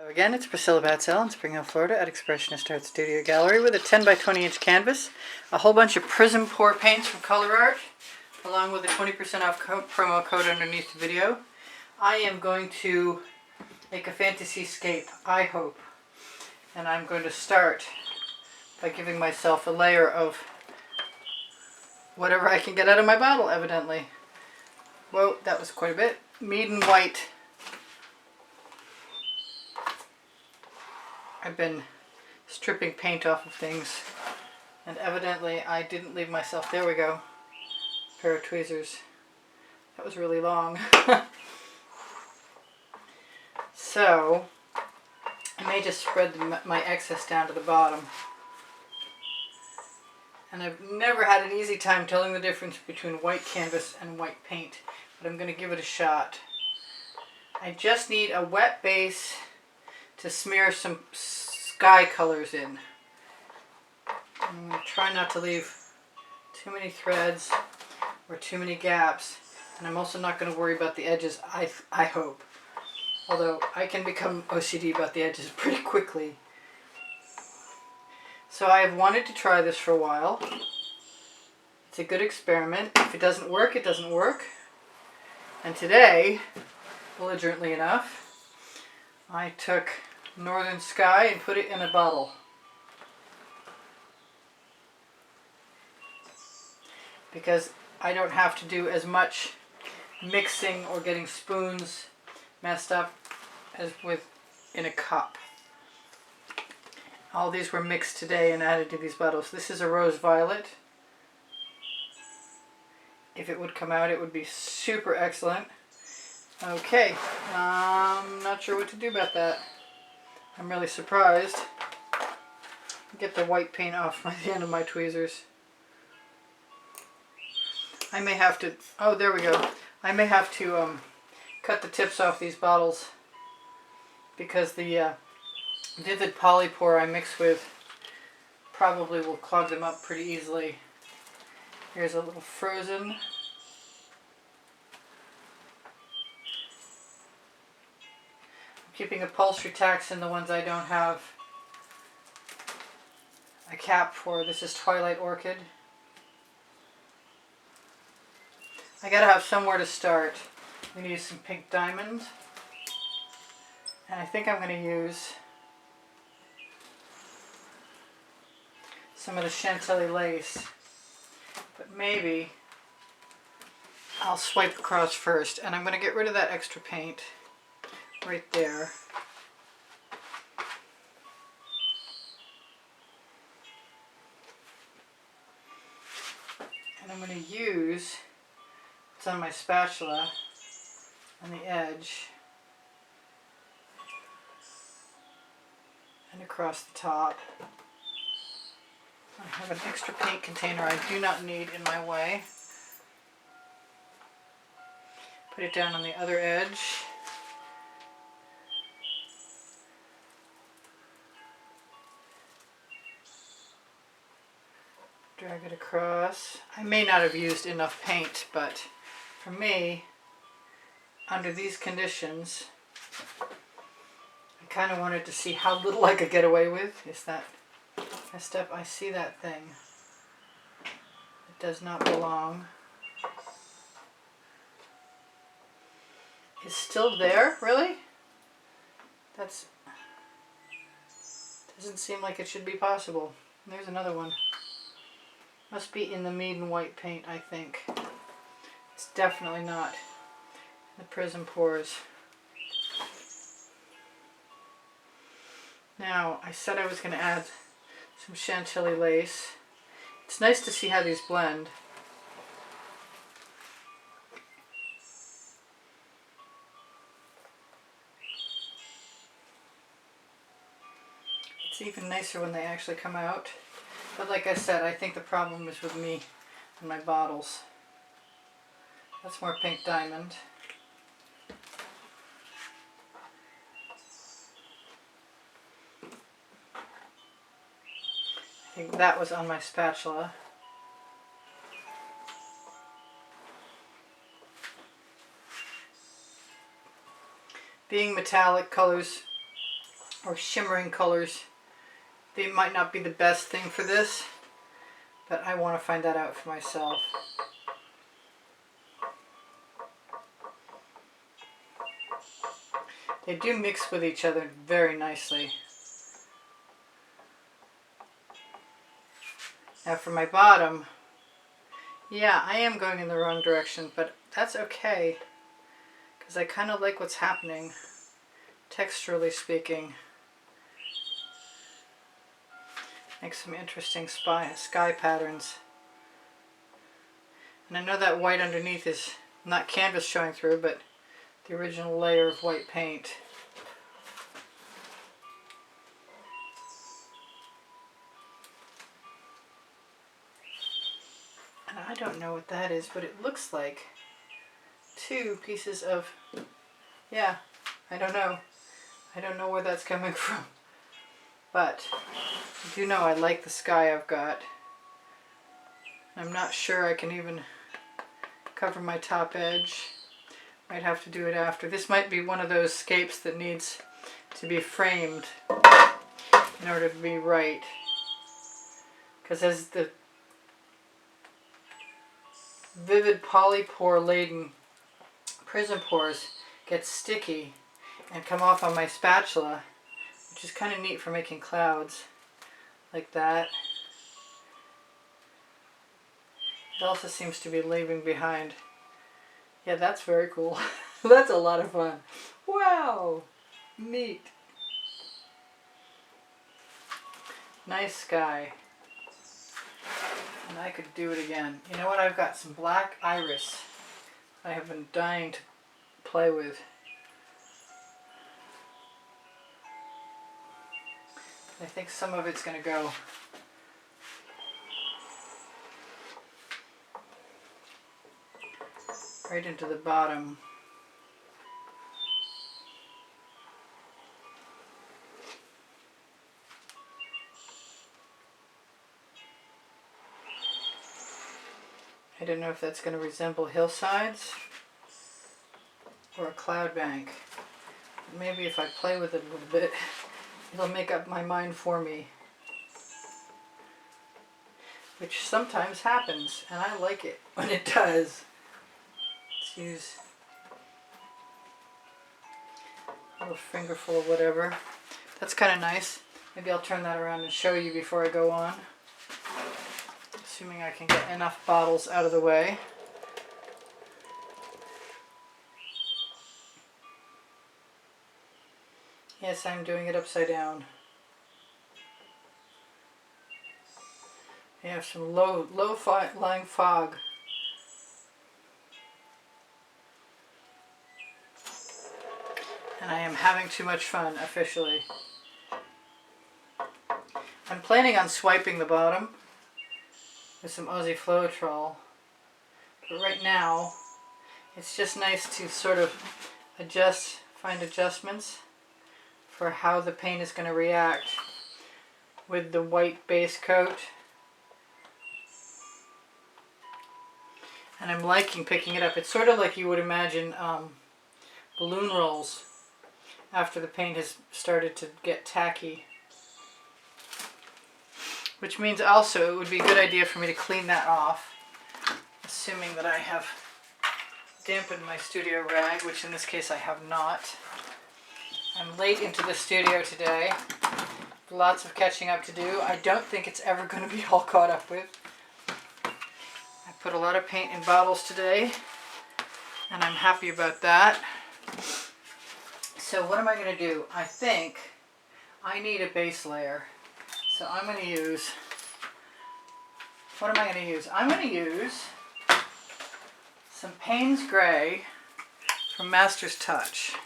Again, it's Priscilla Batzell in Spring Hill, Florida at Expressionist Art Studio Gallery with a 10 by 20 inch canvas, a whole bunch of Prizm Pour paints from Colour Arte, along with a 20% off promo code underneath the video. I am going to make a fantasy scape, I hope, and I'm going to start by giving myself a layer of whatever I can get out of my bottle, evidently. Whoa, that was quite a bit. Meeden White. I've been stripping paint off of things, and evidently I didn't leave myself, there we go, a pair of tweezers. That was really long. So, I may just spread my excess down to the bottom. And I've never had an easy time telling the difference between white canvas and white paint, but I'm going to give it a shot. I just need a wet base to smear some sky colors in. I'm going to try not to leave too many threads or too many gaps, and I'm also not going to worry about the edges, I hope. Although I can become OCD about the edges pretty quickly. So I have wanted to try this for a while. It's a good experiment. If it doesn't work, it doesn't work. And today, belligerently enough, I took Northern Sky and put it in a bottle. Because I don't have to do as much mixing or getting spoons messed up as with in a cup. All these were mixed today and added to these bottles. This is a rose violet. If it would come out, it would be super excellent. Okay, I'm not sure what to do about that. I'm really surprised. Get the white paint off the end of my tweezers. I may have to, oh there we go. I may have to cut the tips off these bottles because the vivid polypore I mix with probably will clog them up pretty easily. Here's a little frozen. Keeping upholstery tacks in the ones I don't have a cap for. This is Twilight Orchid. I gotta have somewhere to start. I'm gonna use some pink diamond. And I think I'm gonna use some of the Chantilly lace. But maybe I'll swipe across first. And I'm gonna get rid of that extra paint right there. And I'm going to use, it's on my spatula on the edge and across the top. I have an extra paint container I do not need in my way. Put it down on the other edge. Drag it across. I may not have used enough paint, but for me, under these conditions, I kind of wanted to see how little I could get away with. Is that messed up? I see that thing. It does not belong. It's still there? Really? That's... doesn't seem like it should be possible. There's another one. Must be in the Meeden White paint, I think. It's definitely not in the Prizm Pours. Now, I said I was going to add some Chantilly lace. It's nice to see how these blend. It's even nicer when they actually come out. But like I said, I think the problem is with me and my bottles. That's more pink diamond. I think that was on my spatula. Being metallic colors or shimmering colors. They might not be the best thing for this, but I want to find that out for myself. They do mix with each other very nicely. Now for my bottom, yeah, I am going in the wrong direction, but that's okay, because I kind of like what's happening, texturally speaking. Make some interesting sky patterns. And I know that white underneath is not canvas showing through, but the original layer of white paint. And I don't know what that is, but it looks like two pieces of, yeah, I don't know. I don't know where that's coming from. But I do know I like the sky I've got. I'm not sure I can even cover my top edge. Might have to do it after. This might be one of those scapes that needs to be framed in order to be right. Because as the vivid polypore laden Prizm pores get sticky and come off on my spatula, which is kind of neat for making clouds like that. It also seems to be leaving behind. Yeah, that's very cool. That's a lot of fun. Wow! Neat. Nice sky. And I could do it again. You know what? I've got some black iris I have been dying to play with. I think some of it's going to go. Right into the bottom. I don't know if that's going to resemble hillsides or a cloud bank. Maybe if I play with it a little bit, it'll make up my mind for me. Which sometimes happens, and I like it when it does. Let's use a little fingerful of whatever. That's kind of nice. Maybe I'll turn that around and show you before I go on. Assuming I can get enough bottles out of the way. Yes, I'm doing it upside down. I have some low-lying fog. And I am having too much fun, officially. I'm planning on swiping the bottom with some Aussie Floetrol. But right now, it's just nice to sort of find adjustments for how the paint is going to react with the white base coat. And I'm liking picking it up. It's sort of like you would imagine balloon rolls after the paint has started to get tacky. Which means also it would be a good idea for me to clean that off, assuming that I have dampened my studio rag, which in this case I have not. I'm late into the studio today. Lots of catching up to do. I don't think it's ever going to be all caught up with. I put a lot of paint in bottles today, and I'm happy about that. So what am I going to do? I think I need a base layer. So I'm going to use, what am I going to use? I'm going to use some Paynes Gray from Masters Touch.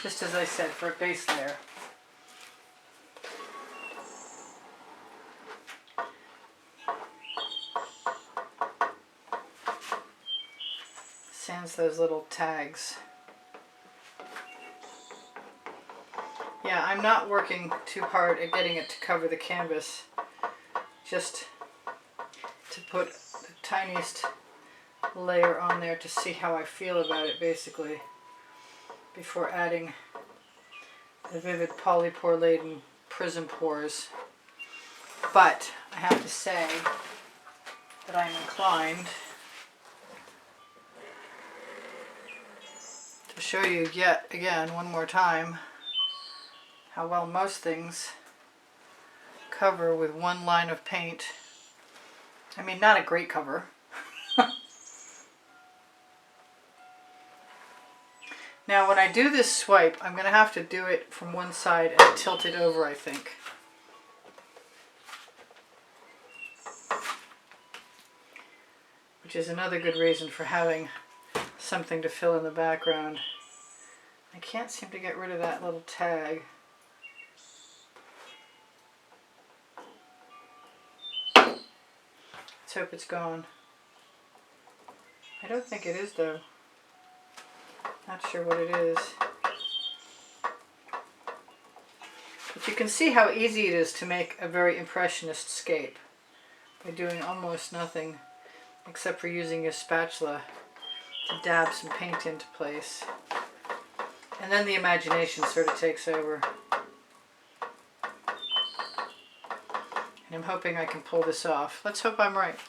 Just as I said, for a base layer. Sans those little tags. Yeah, I'm not working too hard at getting it to cover the canvas. Just to put the tiniest layer on there to see how I feel about it, basically, before adding the vivid polypore laden Prizm pours. But I have to say that I'm inclined to show you yet again, one more time, how well most things cover with one line of paint. I mean, not a great cover. Now when I do this swipe, I'm going to have to do it from one side and tilt it over, I think. Which is another good reason for having something to fill in the background. I can't seem to get rid of that little tag. Let's hope it's gone. I don't think it is though. Not sure what it is. But you can see how easy it is to make a very impressionist scape by doing almost nothing except for using your spatula to dab some paint into place. And then the imagination sort of takes over. And I'm hoping I can pull this off. Let's hope I'm right.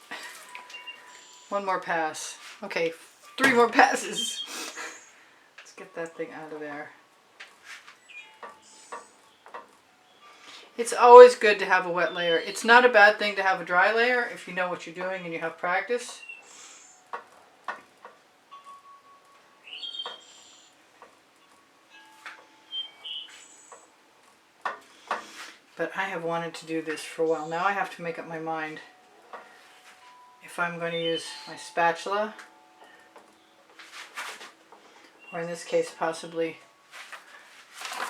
One more pass. Okay, 3 more passes. Let's get that thing out of there. It's always good to have a wet layer. It's not a bad thing to have a dry layer if you know what you're doing and you have practice. But I have wanted to do this for a while. Now I have to make up my mind if I'm going to use my spatula, or in this case possibly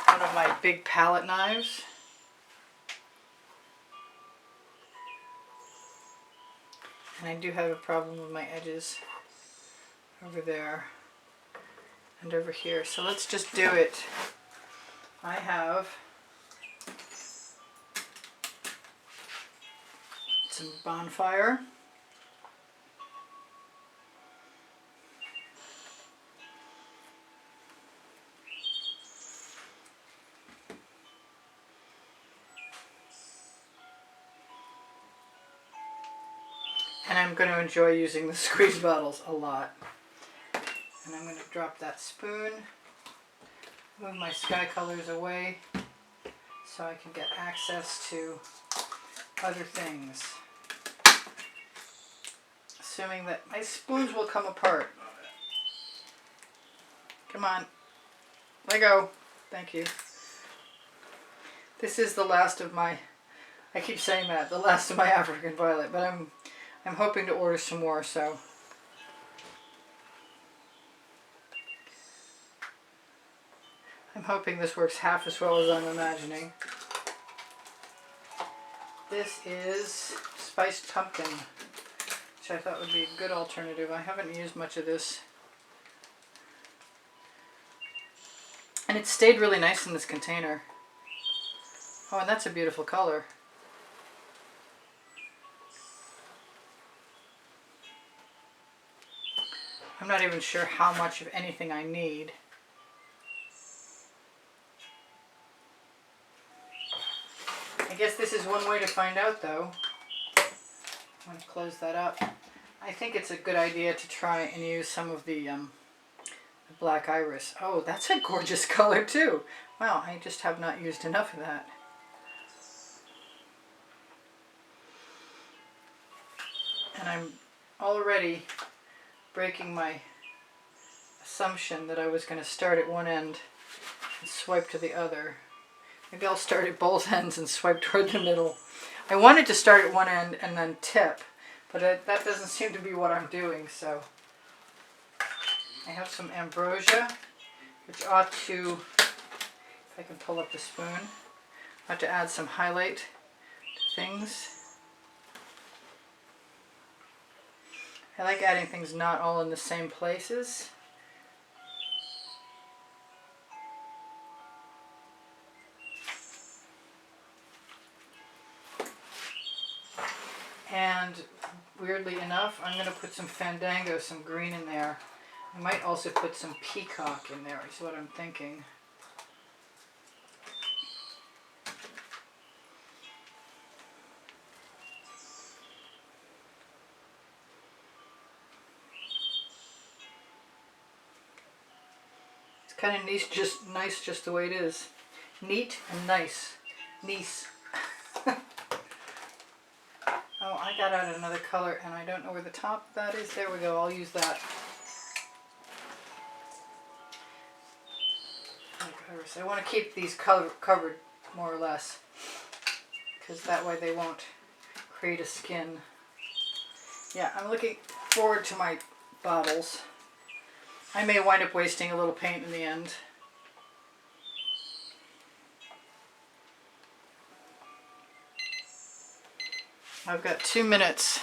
one of my big palette knives. And I do have a problem with my edges over there and over here. So let's just do it. I have some Bonfire. And I'm going to enjoy using the squeeze bottles a lot. And I'm going to drop that spoon, move my sky colors away so I can get access to other things. Assuming that my spoons will come apart. Come on, let go. Thank you. This is the last of my, I keep saying that, the last of my African violet, but I'm hoping to order some more, so. I'm hoping this works half as well as I'm imagining. This is spiced pumpkin, which I thought would be a good alternative. I haven't used much of this. And it stayed really nice in this container. Oh, and that's a beautiful color. I'm not even sure how much of anything I need. I guess this is one way to find out though. I'm going to close that up. I think it's a good idea to try and use some of the black iris. Oh, that's a gorgeous color too. Wow, I just have not used enough of that. And I'm already breaking my assumption that I was going to start at one end and swipe to the other. Maybe I'll start at both ends and swipe toward the middle. I wanted to start at one end and then tip, but that doesn't seem to be what I'm doing, so. I have some ambrosia, which ought to, if I can pull up the spoon, ought to add some highlight to things. I like adding things not all in the same places. And weirdly enough, I'm going to put some Fandango, some green in there. I might also put some Peacock in there, is what I'm thinking. It's kind of nice just the way it is. Neat and nice. Nice. Oh, I got out another color and I don't know where the top of that is. There we go, I'll use that. I want to keep these covered more or less, because that way they won't create a skin. Yeah, I'm looking forward to my bottles. I may wind up wasting a little paint in the end. I've got 2 minutes.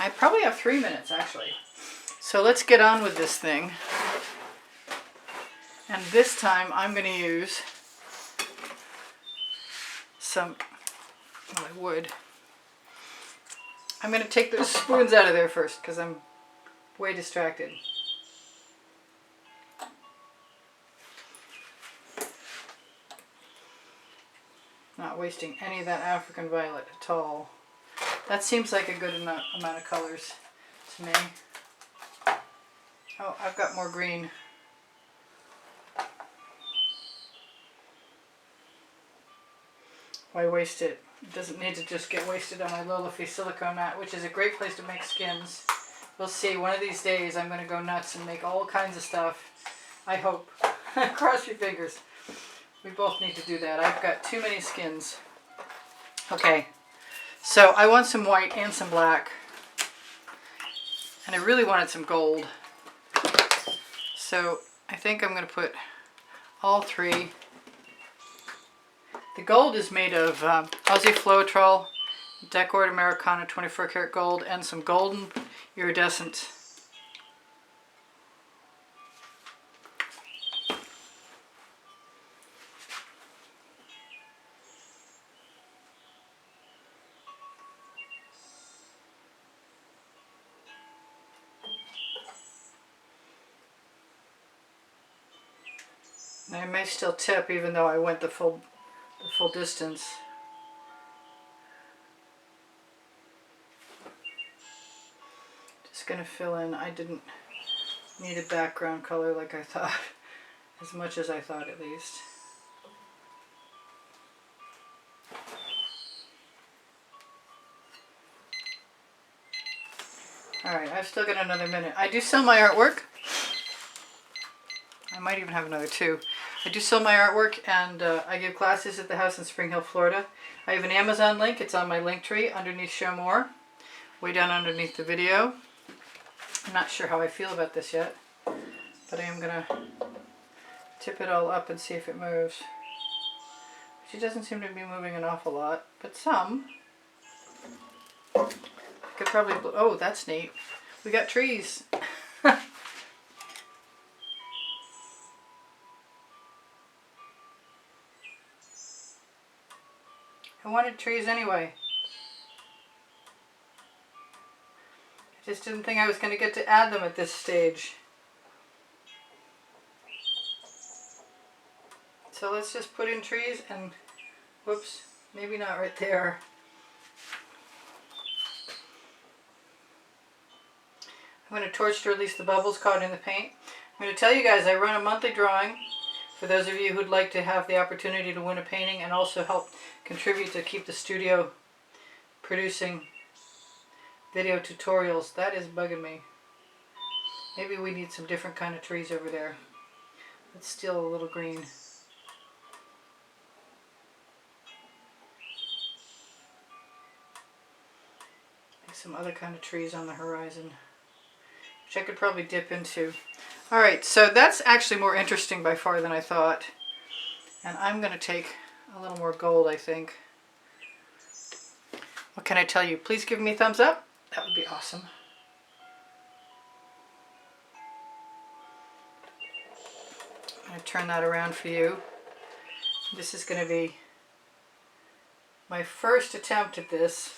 I probably have 3 minutes actually. So let's get on with this thing. And this time I'm going to use some, well, I would. I'm going to take those spoons out of there first because I'm way distracted. Not wasting any of that African violet at all. That seems like a good amount of colors to me. Oh, I've got more green. Why waste it? It doesn't need to just get wasted on my Lola-Fee silicone mat, which is a great place to make skins. We'll see. One of these days I'm going to go nuts and make all kinds of stuff. I hope. Cross your fingers. We both need to do that. I've got too many skins. Okay. So I want some white and some black. And I really wanted some gold. So I think I'm going to put all three. The gold is made of Aussie Floetrol, Decor Americana 24 karat gold, and some golden iridescent. And I may still tip even though I went the full distance. Just going to fill in. I didn't need a background color like I thought, as much as I thought at least. Alright, I've still got another minute. I do sell my artwork. I might even have another 2. I do sell my artwork, and I give classes at the house in Spring Hill, Florida. I have an Amazon link. It's on my link tree underneath Show More, way down underneath the video. I'm not sure how I feel about this yet, but I am going to tip it all up and see if it moves. She doesn't seem to be moving an awful lot, but some. I could probably, oh, that's neat. We got trees. I wanted trees anyway. I just didn't think I was going to get to add them at this stage. So let's just put in trees and, whoops, maybe not right there. I'm going to torch to release the bubbles caught in the paint. I'm going to tell you guys I run a monthly drawing for those of you who'd like to have the opportunity to win a painting and also help contribute to keep the studio producing video tutorials. That is bugging me. Maybe we need some different kind of trees over there. Let's steal a little green. Like some other kind of trees on the horizon, which I could probably dip into. Alright, so that's actually more interesting by far than I thought. And I'm going to take a little more gold, I think. What can I tell you? Please give me a thumbs up. That would be awesome. I'm going to turn that around for you. This is going to be my first attempt at this.